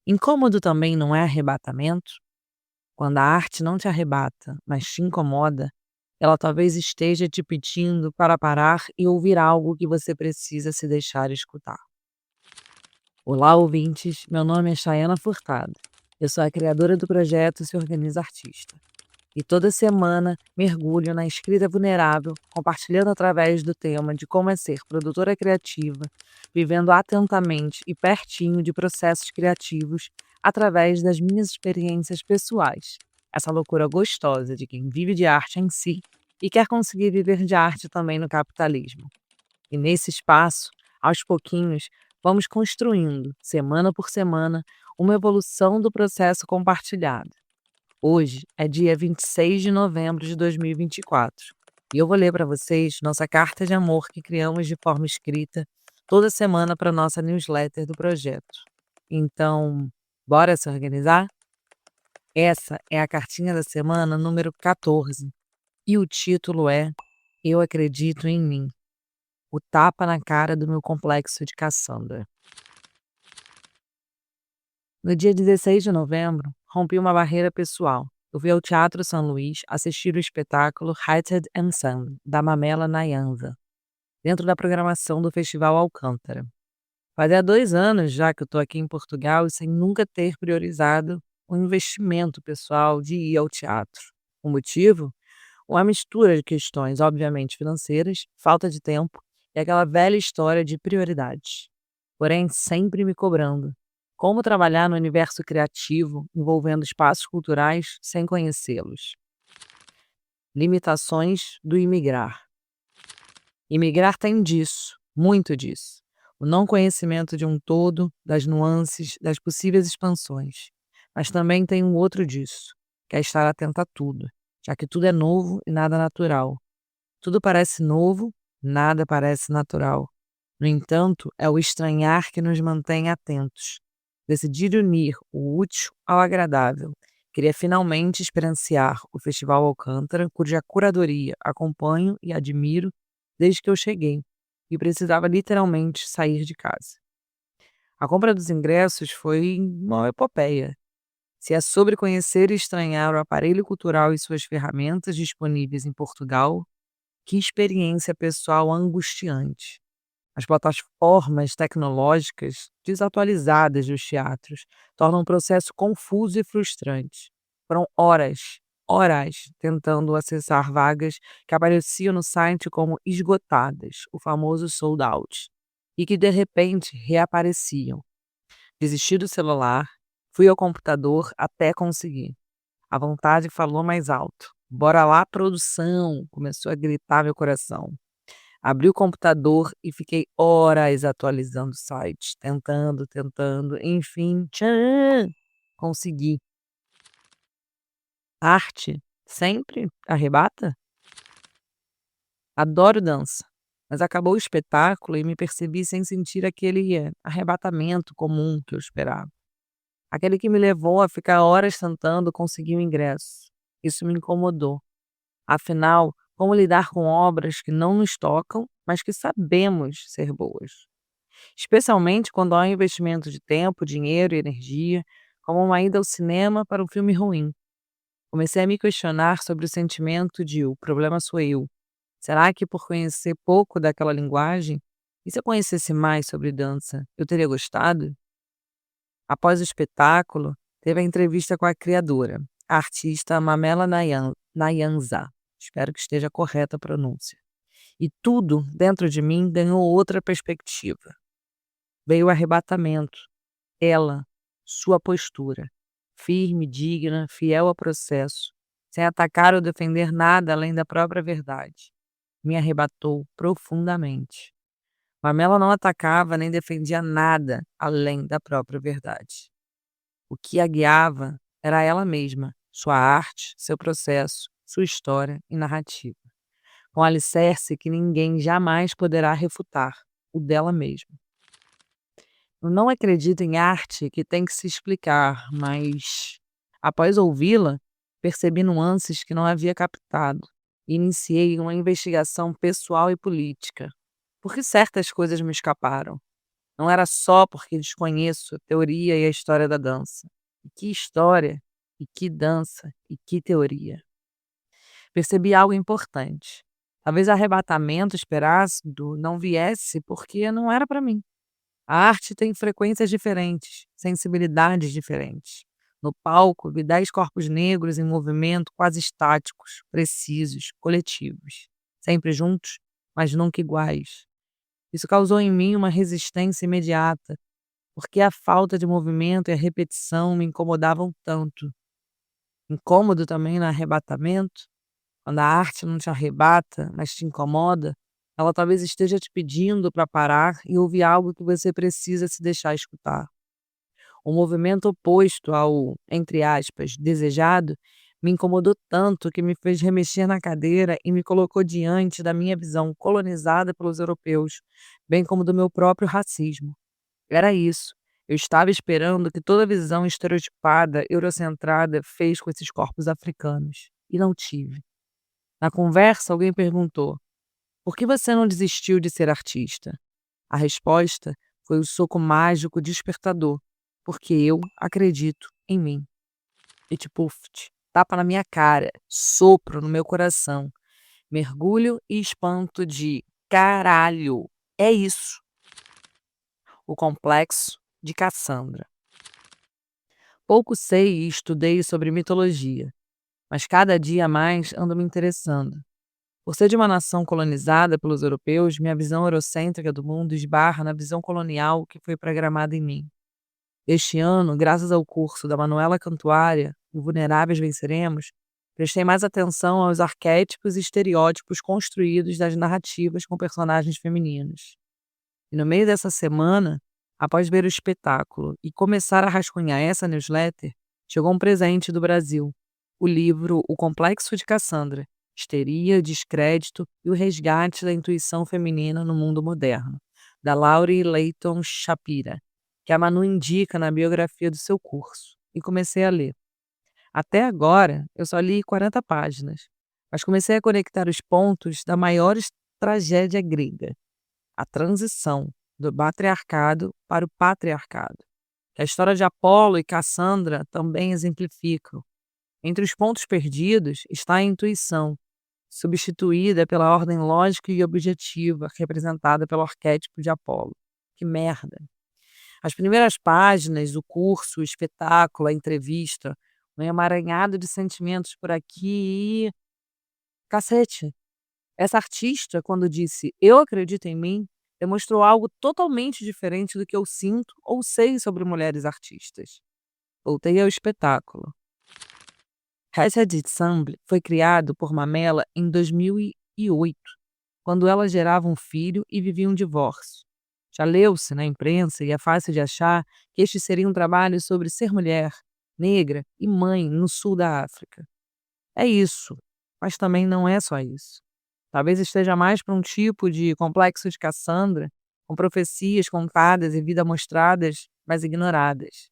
Incômodo também não é arrebatamento? Quando a arte não te arrebata, mas te incomoda, ela talvez esteja te pedindo para parar e ouvir algo que você precisa se deixar escutar. Olá, ouvintes. Meu nome é Chayana Furtado. Eu sou a criadora do projeto Se Organiza Artista. E toda semana mergulho na escrita vulnerável, compartilhando através do tema de como é ser produtora criativa, vivendo atentamente e pertinho de processos criativos através das minhas experiências pessoais. Essa loucura gostosa de quem vive de arte em si e quer conseguir viver de arte também no capitalismo. E nesse espaço, aos pouquinhos, vamos construindo, semana por semana, uma evolução do processo compartilhado. Hoje é dia 26 de novembro de 2024 e eu vou ler para vocês nossa carta de amor que criamos de forma escrita toda semana para nossa newsletter do projeto. Então, bora se organizar? Essa é a cartinha da semana número 14 e o título é Eu Acredito em Mim, o tapa na cara do meu complexo de Cassandra. No dia 16 de novembro, rompi uma barreira pessoal. Eu fui ao Teatro São Luís assistir o espetáculo Hearted and Sun, da Mamela Nayanza, dentro da programação do Festival Alcântara. Fazia 2 anos já que eu estou aqui em Portugal e sem nunca ter priorizado o investimento pessoal de ir ao teatro. O motivo? Uma mistura de questões, obviamente financeiras, falta de tempo e aquela velha história de prioridades. Porém, sempre me cobrando. Como trabalhar no universo criativo envolvendo espaços culturais sem conhecê-los? Limitações do imigrar. Imigrar tem disso, muito disso. O não conhecimento de um todo, das nuances, das possíveis expansões. Mas também tem um outro disso, que é estar atento a tudo, já que tudo é novo e nada natural. Tudo parece novo, nada parece natural. No entanto, é o estranhar que nos mantém atentos. Decidir unir o útil ao agradável. Queria finalmente experienciar o Festival Alcântara, cuja curadoria acompanho e admiro desde que eu cheguei, e precisava literalmente sair de casa. A compra dos ingressos foi uma epopeia. Se é sobre conhecer e estranhar o aparelho cultural e suas ferramentas disponíveis em Portugal, que experiência pessoal angustiante. As plataformas tecnológicas desatualizadas dos teatros tornam o processo confuso e frustrante. Foram horas tentando acessar vagas que apareciam no site como esgotadas, o famoso sold out, e que de repente reapareciam. Desisti do celular, fui ao computador até conseguir. A vontade falou mais alto. Bora lá, produção! Começou a gritar meu coração. Abri o computador e fiquei horas atualizando o site, tentando, enfim, tchan! Consegui. Arte sempre arrebata? Adoro dança, mas acabou o espetáculo e me percebi sem sentir aquele arrebatamento comum que eu esperava. Aquele que me levou a ficar horas tentando conseguir o ingresso. Isso me incomodou. Afinal, como lidar com obras que não nos tocam, mas que sabemos ser boas? Especialmente quando há um investimento de tempo, dinheiro e energia, como uma ida ao cinema para um filme ruim. Comecei a me questionar sobre o sentimento de o problema sou eu. Será que por conhecer pouco daquela linguagem, e se eu conhecesse mais sobre dança, eu teria gostado? Após o espetáculo, teve a entrevista com a criadora, a artista Mamela Nayanza. Espero que esteja correta a pronúncia. E tudo dentro de mim ganhou outra perspectiva. Veio o arrebatamento. Ela, sua postura, firme, digna, fiel ao processo, sem atacar ou defender nada além da própria verdade, me arrebatou profundamente. Pamela não atacava nem defendia nada além da própria verdade. O que a guiava era ela mesma, sua arte, seu processo, sua história e narrativa, com alicerce que ninguém jamais poderá refutar, o dela mesma. Eu não acredito em arte que tem que se explicar, mas, após ouvi-la, percebi nuances que não havia captado e iniciei uma investigação pessoal e política. Por que certas coisas me escaparam? Não era só porque desconheço a teoria e a história da dança. E que história, e que dança, e que teoria. Percebi algo importante. Talvez o arrebatamento esperado não viesse porque não era para mim. A arte tem frequências diferentes, sensibilidades diferentes. No palco, vi 10 corpos negros em movimento, quase estáticos, precisos, coletivos. Sempre juntos, mas nunca iguais. Isso causou em mim uma resistência imediata, porque a falta de movimento e a repetição me incomodavam tanto. Incômodo também no arrebatamento, quando a arte não te arrebata, mas te incomoda, ela talvez esteja te pedindo para parar e ouvir algo que você precisa se deixar escutar. O movimento oposto ao, entre aspas, desejado, me incomodou tanto que me fez remexer na cadeira e me colocou diante da minha visão colonizada pelos europeus, bem como do meu próprio racismo. Era isso. Eu estava esperando que toda a visão estereotipada, eurocentrada, fez com esses corpos africanos. E não tive. Na conversa, alguém perguntou: por que você não desistiu de ser artista? A resposta foi o soco mágico despertador, porque eu acredito em mim. E tipo, tapa na minha cara, sopro no meu coração, mergulho e espanto de caralho. É isso, o complexo de Cassandra. Pouco sei e estudei sobre mitologia, mas cada dia mais ando me interessando. Por ser de uma nação colonizada pelos europeus, minha visão eurocêntrica do mundo esbarra na visão colonial que foi programada em mim. Este ano, graças ao curso da Manuela Cantuária, o Vulneráveis Venceremos, prestei mais atenção aos arquétipos e estereótipos construídos das narrativas com personagens femininos. E no meio dessa semana, após ver o espetáculo e começar a rascunhar essa newsletter, chegou um presente do Brasil, o livro O Complexo de Cassandra, Histeria, Descrédito e o Resgate da Intuição Feminina no Mundo Moderno, da Laurie Leighton Shapira, que a Manu indica na biografia do seu curso, e comecei a ler. Até agora, eu só li 40 páginas, mas comecei a conectar os pontos da maior tragédia grega, a transição do matriarcado para o patriarcado, que a história de Apolo e Cassandra também exemplificam. Entre os pontos perdidos está a intuição, substituída pela ordem lógica e objetiva representada pelo arquétipo de Apolo. Que merda! As primeiras páginas do curso, o espetáculo, a entrevista, um emaranhado de sentimentos por aqui e... Cacete! Essa artista, quando disse "eu acredito em mim", demonstrou algo totalmente diferente do que eu sinto ou sei sobre mulheres artistas. Voltei ao espetáculo. Hashed Ensemble foi criado por Mamela em 2008, quando ela gerava um filho e vivia um divórcio. Já leu-se na imprensa e é fácil de achar que este seria um trabalho sobre ser mulher, negra e mãe no sul da África. É isso, mas também não é só isso. Talvez esteja mais para um tipo de complexo de Cassandra, com profecias contadas e vida mostradas, mas ignoradas.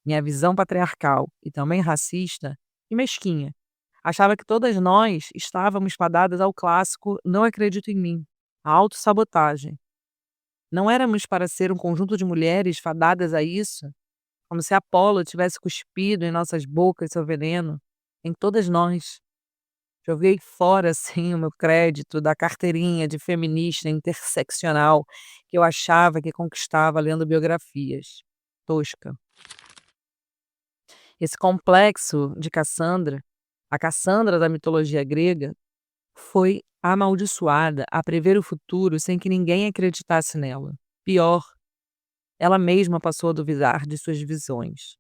Minha visão patriarcal e também racista e mesquinha achava que todas nós estávamos fadadas ao clássico "não acredito em mim", a autossabotagem. Não éramos para ser um conjunto de mulheres fadadas a isso, como se Apolo tivesse cuspido em nossas bocas seu veneno, em todas nós. Joguei fora, assim, o meu crédito da carteirinha de feminista interseccional que eu achava que conquistava lendo biografias. Tosca. Esse complexo de Cassandra, a Cassandra da mitologia grega, foi amaldiçoada a prever o futuro sem que ninguém acreditasse nela. Pior, ela mesma passou a duvidar de suas visões.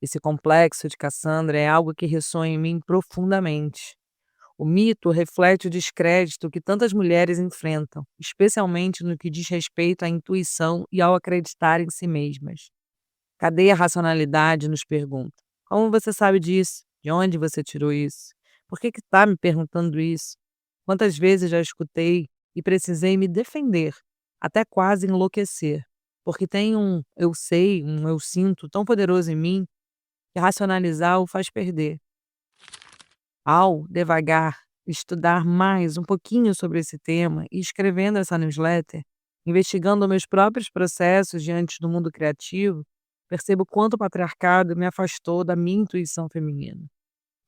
Esse complexo de Cassandra é algo que ressoa em mim profundamente. O mito reflete o descrédito que tantas mulheres enfrentam, especialmente no que diz respeito à intuição e ao acreditar em si mesmas. Cadê a racionalidade? Nos pergunta. Como você sabe disso? De onde você tirou isso? Por que está me perguntando isso? Quantas vezes já escutei e precisei me defender, até quase enlouquecer, porque tem um eu sei, um eu sinto tão poderoso em mim que racionalizar o faz perder. Ao, devagar, estudar mais um pouquinho sobre esse tema e escrevendo essa newsletter, Investigando meus próprios processos diante do mundo criativo, percebo quanto o patriarcado me afastou da minha intuição feminina.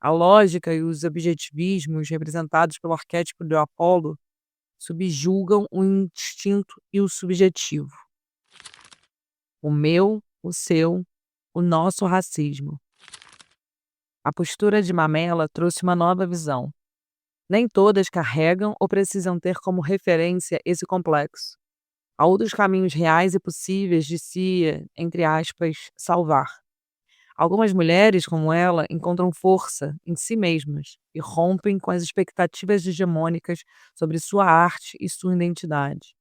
A lógica e os objetivismos representados pelo arquétipo do Apolo subjugam o instinto e o subjetivo, o meu, o seu, o nosso racismo. A postura de Mamela trouxe uma nova visão. Nem todas carregam ou precisam ter como referência esse complexo. Há outros caminhos reais e possíveis de se, entre aspas, salvar. Algumas mulheres, como ela, encontram força em si mesmas e rompem com as expectativas hegemônicas sobre sua arte e sua identidade.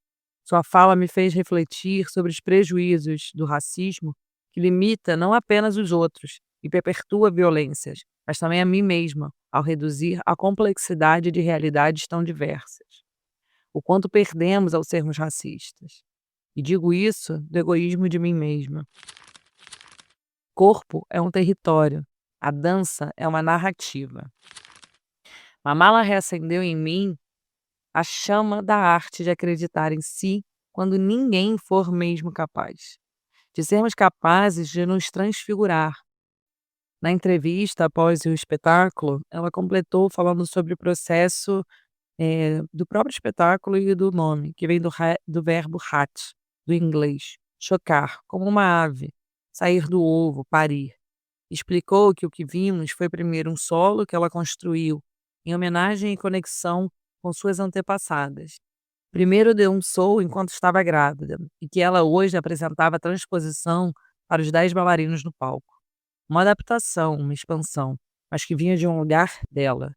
Sua fala me fez refletir sobre os prejuízos do racismo, que limita não apenas os outros e perpetua violências, mas também a mim mesma, ao reduzir a complexidade de realidades tão diversas. O quanto perdemos ao sermos racistas. E digo isso do egoísmo de mim mesma. Corpo é um território, a dança é uma narrativa. Mamala reacendeu em mim a chama da arte de acreditar em si quando ninguém for mesmo capaz, de sermos capazes de nos transfigurar. Na entrevista após o espetáculo, ela completou falando sobre o processo do próprio espetáculo e do nome, que vem do verbo hatch, do inglês, chocar, como uma ave, sair do ovo, parir. Explicou que o que vimos foi primeiro um solo que ela construiu, em homenagem e conexão com suas antepassadas. Primeiro deu um show enquanto estava grávida, e que ela hoje apresentava a transposição para os 10 bailarinos no palco. Uma adaptação, uma expansão, mas que vinha de um lugar dela.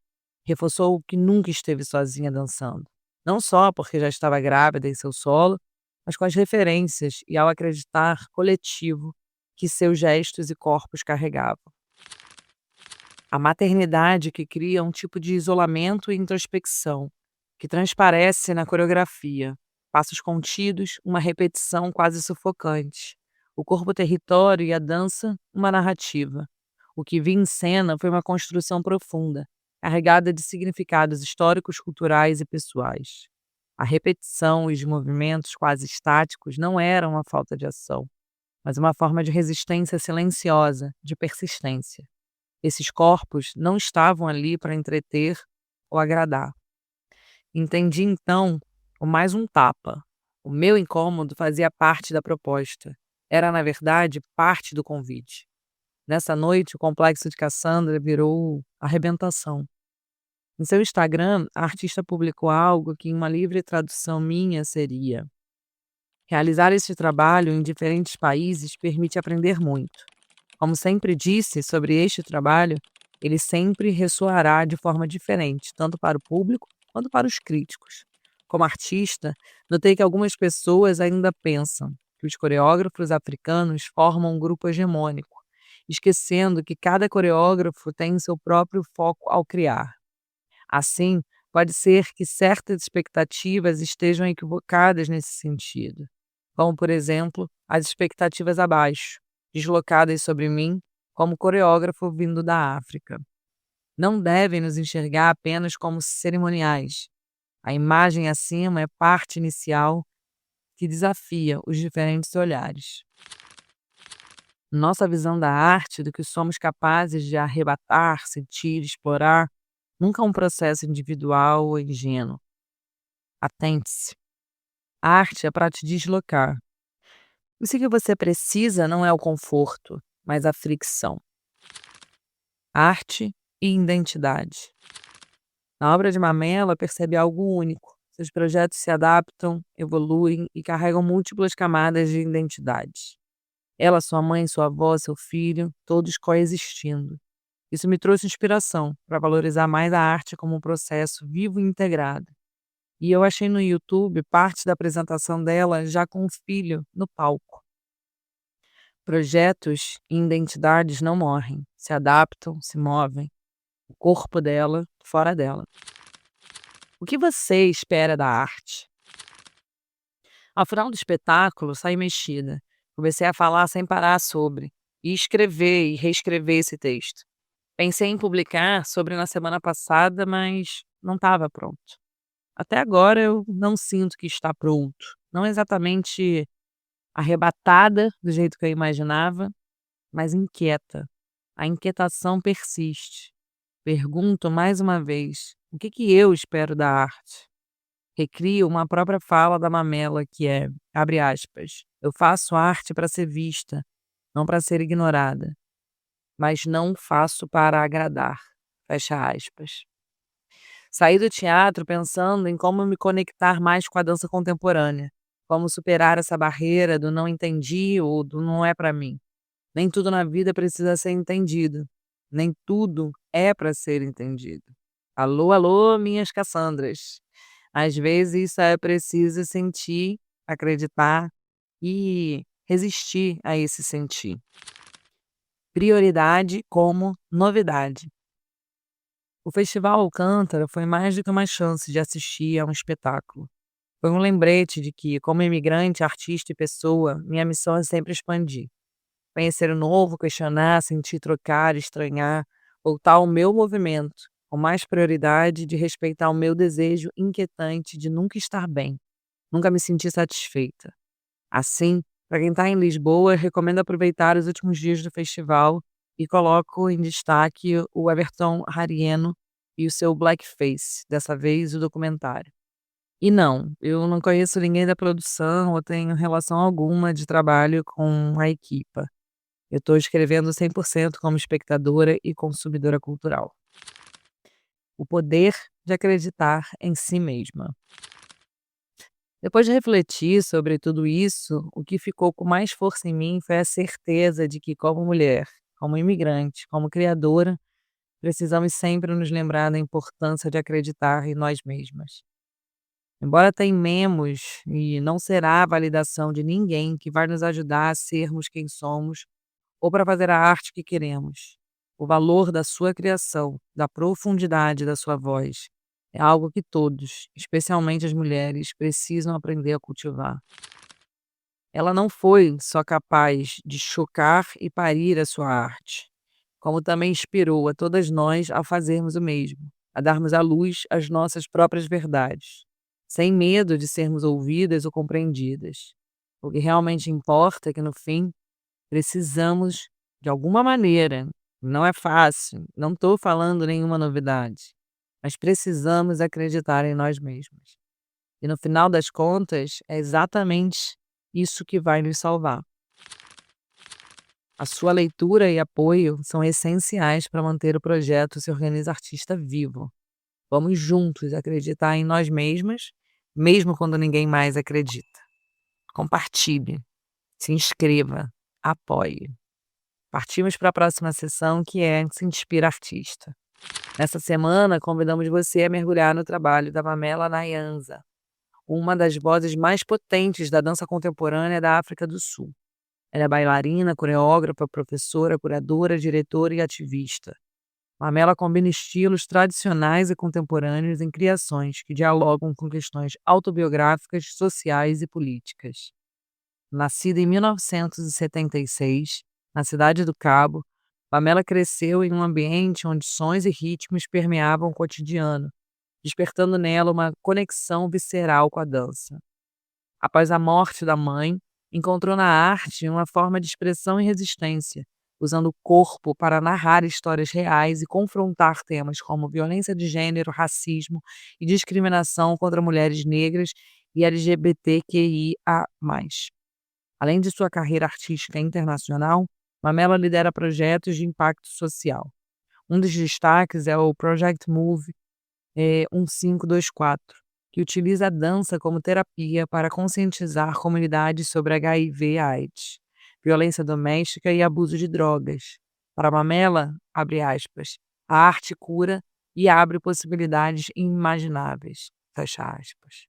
Reforçou que nunca esteve sozinha dançando. Não só porque já estava grávida em seu solo, mas com as referências e ao acreditar coletivo que seus gestos e corpos carregavam. A maternidade que cria um tipo de isolamento e introspecção, que transparece na coreografia. Passos contidos, uma repetição quase sufocante. O corpo território e a dança, uma narrativa. O que vi em cena foi uma construção profunda, carregada de significados históricos, culturais e pessoais. A repetição e os movimentos quase estáticos não eram uma falta de ação, mas uma forma de resistência silenciosa, de persistência. Esses corpos não estavam ali para entreter ou agradar. Entendi então o mais um tapa. O meu incômodo fazia parte da proposta. Era, na verdade, parte do convite. Nessa noite, o complexo de Cassandra virou arrebentação. Em seu Instagram, a artista publicou algo que, em uma livre tradução minha, seria: realizar este trabalho em diferentes países permite aprender muito. Como sempre disse sobre este trabalho, ele sempre ressoará de forma diferente, tanto para o público quanto para os críticos. Como artista, notei que algumas pessoas ainda pensam que os coreógrafos africanos formam um grupo hegemônico, esquecendo que cada coreógrafo tem seu próprio foco ao criar. Assim, pode ser que certas expectativas estejam equivocadas nesse sentido, como, por exemplo, as expectativas abaixo, deslocadas sobre mim como coreógrafo vindo da África. Não devem nos enxergar apenas como cerimoniais. A imagem acima é parte inicial que desafia os diferentes olhares. Nossa visão da arte, do que somos capazes de arrebatar, sentir, explorar, nunca é um processo individual ou ingênuo. Atente-se. A arte é para te deslocar. Isso que você precisa não é o conforto, mas a fricção. Arte e identidade. Na obra de Mamela, percebe algo único. Seus projetos se adaptam, evoluem e carregam múltiplas camadas de identidade. Ela, sua mãe, sua avó, seu filho, todos coexistindo. Isso me trouxe inspiração para valorizar mais a arte como um processo vivo e integrado. E eu achei no YouTube parte da apresentação dela já com o filho no palco. Projetos e identidades não morrem, se adaptam, se movem. O corpo dela, fora dela. O que você espera da arte? Ao final do espetáculo, saí mexida. Comecei a falar sem parar sobre, e escrever e reescrever esse texto. Pensei em publicar sobre na semana passada, mas não estava pronto. Até agora eu não sinto que está pronto, não exatamente arrebatada do jeito que eu imaginava, mas inquieta. A inquietação persiste. Pergunto mais uma vez: o que que eu espero da arte? Recrio uma própria fala da Mamela que é, abre aspas, eu faço arte para ser vista, não para ser ignorada, mas não faço para agradar, fecha aspas. Saí do teatro pensando em como me conectar mais com a dança contemporânea, como superar essa barreira do não entendi ou do não é para mim. Nem tudo na vida precisa ser entendido, nem tudo é para ser entendido. Alô, alô, minhas Cassandras. Às vezes só é preciso sentir, acreditar e resistir a esse sentir. Prioridade como novidade. O Festival Alcântara foi mais do que uma chance de assistir a um espetáculo. Foi um lembrete de que, como imigrante, artista e pessoa, minha missão é sempre expandir. Conhecer o novo, questionar, sentir, trocar, estranhar, voltar ao meu movimento, com mais prioridade de respeitar o meu desejo inquietante de nunca estar bem, nunca me sentir satisfeita. Assim, para quem está em Lisboa, recomendo aproveitar os últimos dias do festival e coloco em destaque o Everton Harieno e o seu Blackface, dessa vez o documentário. E não, eu não conheço ninguém da produção ou tenho relação alguma de trabalho com a equipa. Eu estou escrevendo 100% como espectadora e consumidora cultural. O poder de acreditar em si mesma. Depois de refletir sobre tudo isso, o que ficou com mais força em mim foi a certeza de que, como mulher, como imigrante, como criadora, precisamos sempre nos lembrar da importância de acreditar em nós mesmas. Embora teimemos, e não será a validação de ninguém que vai nos ajudar a sermos quem somos ou para fazer a arte que queremos. O valor da sua criação, da profundidade da sua voz, é algo que todos, especialmente as mulheres, precisam aprender a cultivar. Ela não foi só capaz de chocar e parir a sua arte, como também inspirou a todas nós a fazermos o mesmo, a darmos à luz as nossas próprias verdades, sem medo de sermos ouvidas ou compreendidas. O que realmente importa é que, no fim, precisamos, de alguma maneira, não é fácil, não estou falando nenhuma novidade, mas precisamos acreditar em nós mesmos. E no final das contas, é exatamente isso que vai nos salvar. A sua leitura e apoio são essenciais para manter o projeto Se Organiza Artista vivo. Vamos juntos acreditar em nós mesmas, mesmo quando ninguém mais acredita. Compartilhe, se inscreva, apoie. Partimos para a próxima sessão, que é Se Inspira Artista. Nessa semana, convidamos você a mergulhar no trabalho da Mamela Nyanza, uma das vozes mais potentes da dança contemporânea da África do Sul. Ela é bailarina, coreógrafa, professora, curadora, diretora e ativista. Mamela combina estilos tradicionais e contemporâneos em criações que dialogam com questões autobiográficas, sociais e políticas. Nascida em 1976, na cidade do Cabo, Pamela cresceu em um ambiente onde sons e ritmos permeavam o cotidiano, despertando nela uma conexão visceral com a dança. Após a morte da mãe, encontrou na arte uma forma de expressão e resistência, usando o corpo para narrar histórias reais e confrontar temas como violência de gênero, racismo e discriminação contra mulheres negras e LGBTQIA+. Além de sua carreira artística internacional, Mamela lidera projetos de impacto social. Um dos destaques é o Project Move 1524, que utiliza a dança como terapia para conscientizar comunidades sobre HIV/AIDS, violência doméstica e abuso de drogas. Para Mamela, abre aspas, a arte cura e abre possibilidades inimagináveis, fecha aspas.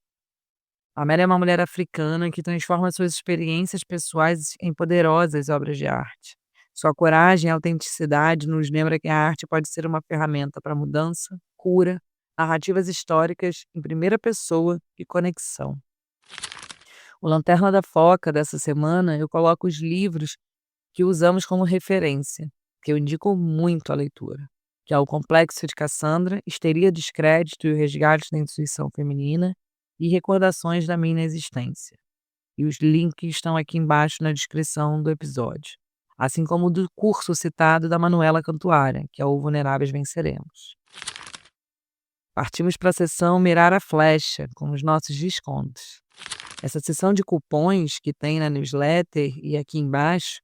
A Amélia é uma mulher africana que transforma suas experiências pessoais em poderosas obras de arte. Sua coragem e autenticidade nos lembra que a arte pode ser uma ferramenta para mudança, cura, narrativas históricas em primeira pessoa e conexão. O Lanterna da Foca dessa semana eu coloco os livros que usamos como referência, que eu indico muito a leitura, que é o Complexo de Cassandra, Histeria, Descrédito e o Resgate da Intuição Feminina, e Recordações da Minha Existência. e os links estão aqui embaixo na descrição do episódio, assim como o do curso citado da Manuela Cantuária, que é o Vulneráveis Venceremos. Partimos para a seção Mirar a Flecha, com os nossos descontos. Essa seção de cupons que tem na newsletter e aqui embaixo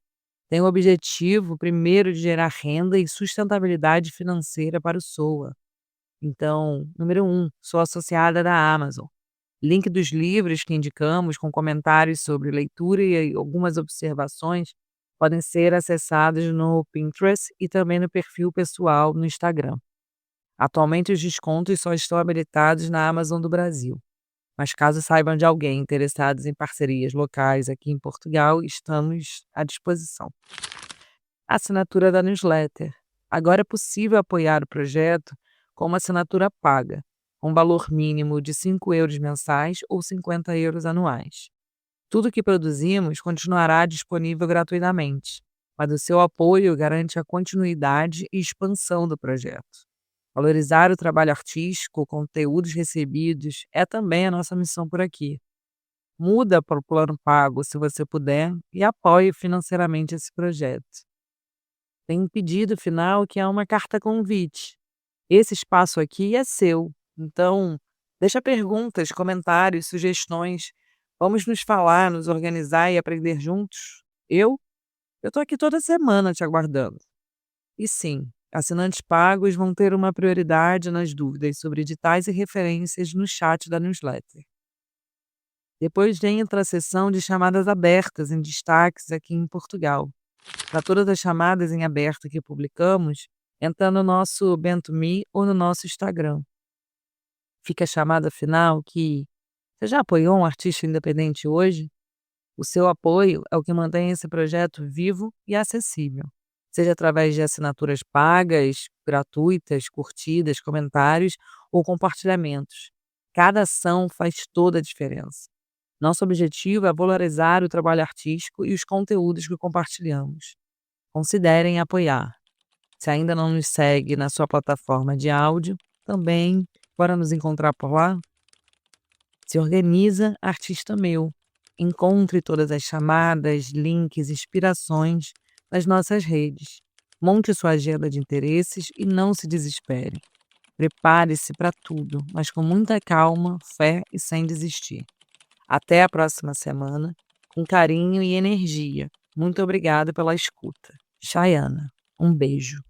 tem o objetivo, primeiro, de gerar renda e sustentabilidade financeira para o SOA. Então, número 1, sou associada da Amazon. Link dos livros que indicamos, com comentários sobre leitura e algumas observações, podem ser acessados no Pinterest e também no perfil pessoal no Instagram. Atualmente, os descontos só estão habilitados na Amazon do Brasil, mas caso saibam de alguém interessado em parcerias locais aqui em Portugal, estamos à disposição. Assinatura da newsletter. Agora é possível apoiar o projeto com uma assinatura paga, com valor mínimo de €5 mensais ou €50 anuais. Tudo que produzimos continuará disponível gratuitamente, mas o seu apoio garante a continuidade e expansão do projeto. Valorizar o trabalho artístico, conteúdos recebidos, é também a nossa missão por aqui. Muda para o plano pago se você puder e apoie financeiramente esse projeto. Tem um pedido final que é uma carta convite. Esse espaço aqui é seu, então deixa perguntas, comentários, sugestões. Vamos nos falar, nos organizar e aprender juntos? Eu tô aqui toda semana te aguardando. E sim, assinantes pagos vão ter uma prioridade nas dúvidas sobre editais e referências no chat da newsletter. Depois entra a seção de chamadas abertas em destaques aqui em Portugal. Para todas as chamadas em aberto que publicamos, entra no nosso Bento.me ou no nosso Instagram. Fica a chamada final que: você já apoiou um artista independente hoje? O seu apoio é o que mantém esse projeto vivo e acessível, seja através de assinaturas pagas, gratuitas, curtidas, comentários ou compartilhamentos. Cada ação faz toda a diferença. Nosso objetivo é valorizar o trabalho artístico e os conteúdos que compartilhamos. Considerem apoiar. Se ainda não nos segue na sua plataforma de áudio, também bora nos encontrar por lá? Se organiza, artista meu. Encontre todas as chamadas, links, inspirações nas nossas redes. Monte sua agenda de interesses e não se desespere. Prepare-se para tudo, mas com muita calma, fé e sem desistir. Até a próxima semana, com carinho e energia. Muito obrigada pela escuta. Chayana, um beijo.